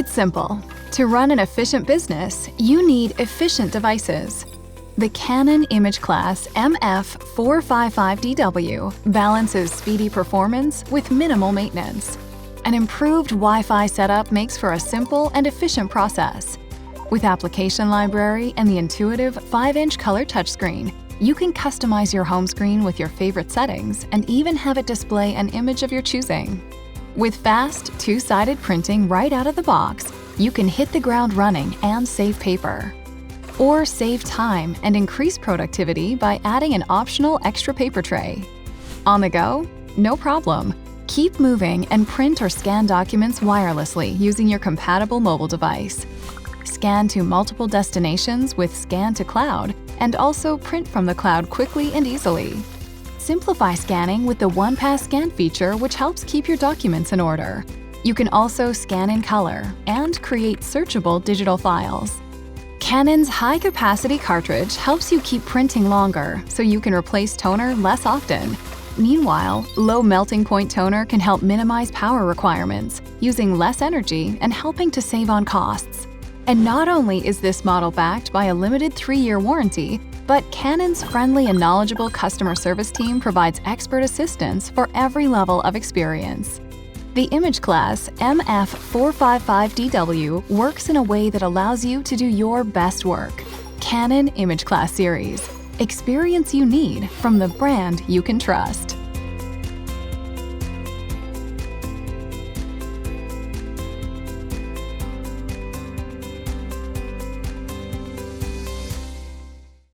It's simple. To run an efficient business, you need efficient devices. The Canon imageCLASS MF455dw balances speedy performance with minimal maintenance. An improved Wi-Fi setup makes for a simple and efficient process. With application library and the intuitive 5-inch color touchscreen, you can customize your home screen with your favorite settings and even have it display an image of your choosing. With fast, two-sided printing right out of the box, you can hit the ground running and save paper. Or save time and increase productivity by adding an optional extra paper tray. On the go? No problem. Keep moving and print or scan documents wirelessly using your compatible mobile device. Scan to multiple destinations with Scan to Cloud, and also print from the cloud quickly and easily. Simplify scanning with the One-Pass Scan feature, which helps keep your documents in order. You can also scan in color and create searchable digital files. Canon's high-capacity cartridge helps you keep printing longer, so you can replace toner less often. Meanwhile, low melting point toner can help minimize power requirements, using less energy and helping to save on costs. And not only is this model backed by a limited 3-year warranty, but Canon's friendly and knowledgeable customer service team provides expert assistance for every level of experience. The imageCLASS MF455dw works in a way that allows you to do your best work. Canon imageCLASS series. Experience you need from the brand you can trust.